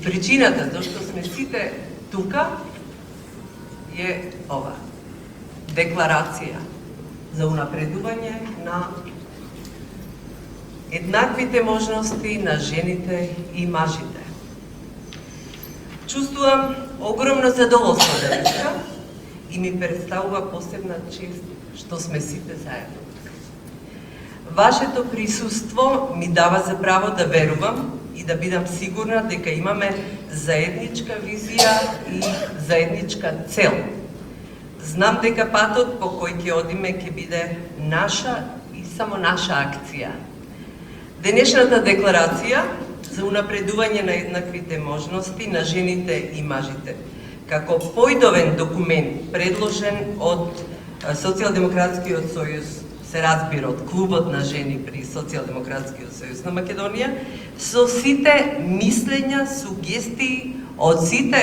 причината зашто сме сите тука е ова. Декларација за унапредување на еднаквите можности на жените и мажите. Чувствувам огромно задоволство денеска и ми представува посебна чест што сме сите заедно. Вашето присуство ми дава за право да верувам и да бидам сигурна дека имаме заедничка визија и заедничка цел. Знам дека патот по кој ќе одиме ќе биде наша и само наша акција. Денешната декларација за унапредување на еднаквите можности на жените и мажите, како поидовен документ предложен од Социјалдемократскиот сојуз, се разбира од клубот на жени при Социјалдемократскиот сојуз на Македонија, со сите мислења, сугестии од сите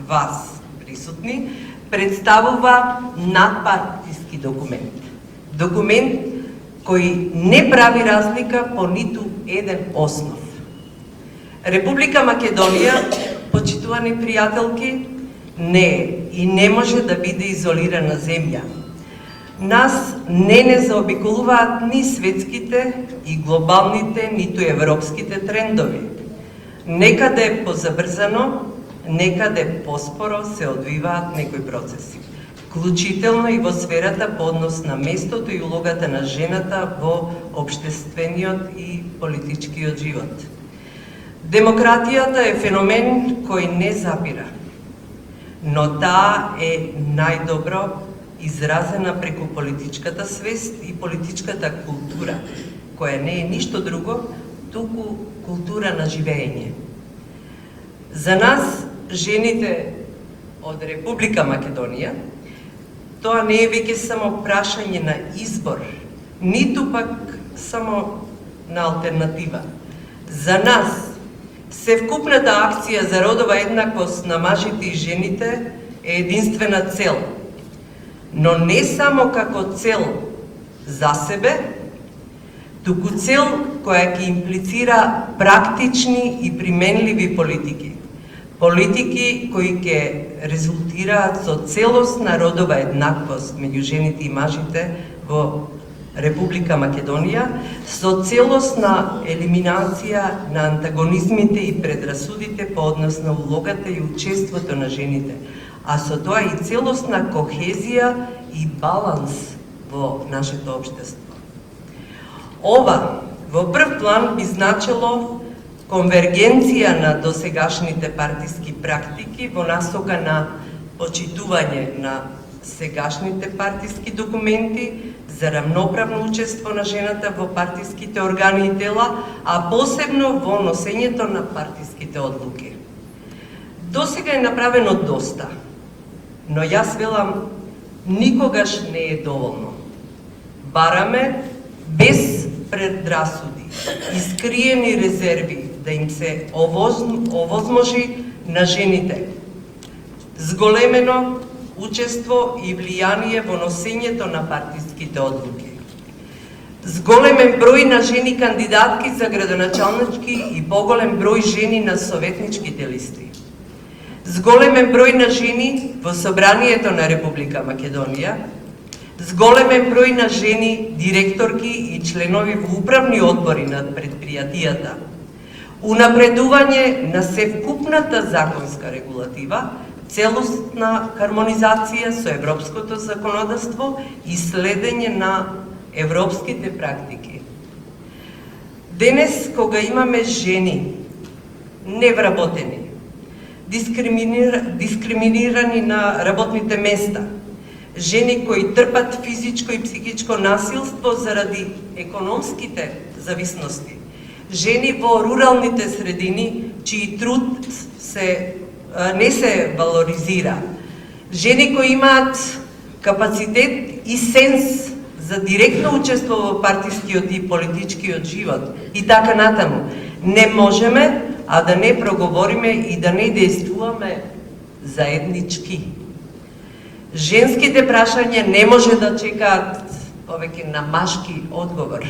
вас присутни, представува надпартиски документ. Документ кој не прави разлика по ниту еден основ. Република Македонија, почитувани пријателки, не е и не може да биде изолирана земја. Нас не заобиколуваат ни светските и глобалните, ниту европските трендови. Некаде позабрзано, некаде поспоро се одвиваат некои процеси, вклучително и во сферата по однос на местото и улогата на жената во општествениот и политичкиот живот. Демократијата е феномен кој не запира, но таа е најдобро изразена преку политичката свест и политичката култура, која не е ништо друго, туку култура на живење. За нас, жените од Република Македонија, тоа не е веќе само прашање на избор, ниту пак само на алтернатива. За нас, севкупната акција за родова еднаквост на мажите и жените е единствена цел, но не само како цел за себе, туку цел која ќе имплицира практични и применливи политики. Политики кои ќе резултираат со целосна родова еднаквост меѓу жените и мажите во Република Македонија, со целосна елиминација на антагонизмите и предрасудите по однос на улогата и учеството на жените, а со тоа и целосна кохезија и баланс во нашето општество. Ова во прв план би значило конвергенција на досегашните партиски практики во насока на почитување на сегашните партиски документи за рамноправно учество на жената во партиските органи и тела, а посебно во носењето на партиските одлуки. Досега е направено доста, но јас велам, никогаш не е доволно. Бараме без предрасуди, искриени резерви да им се овозможи на жените зголемено учество и влијание во носењето на партиските одлуки. Зголемен број на жени кандидатки за градоначалнички и поголем број жени на советничките листи. Зголемен број на жени во Собранието на Република Македонија, зголемен број на жени директорки и членови во управни одбори на предпријатијата, унапредување на севкупната законска регулатива, целосна хармонизација со европското законодавство и следење на европските практики. Денес, кога имаме жени невработени, дискриминирани на работните места, жени кои трпат физичко и психичко насилство заради економските зависности, жени во руралните средини, чиј труд не се валоризира, жени кои имаат капацитет и сенс за директно учество во партискиот и политичкиот живот и така натаму. Не можеме, а да не проговориме и да не действуваме заеднички. Женските прашања не може да чекаат повеќе на машки одговор.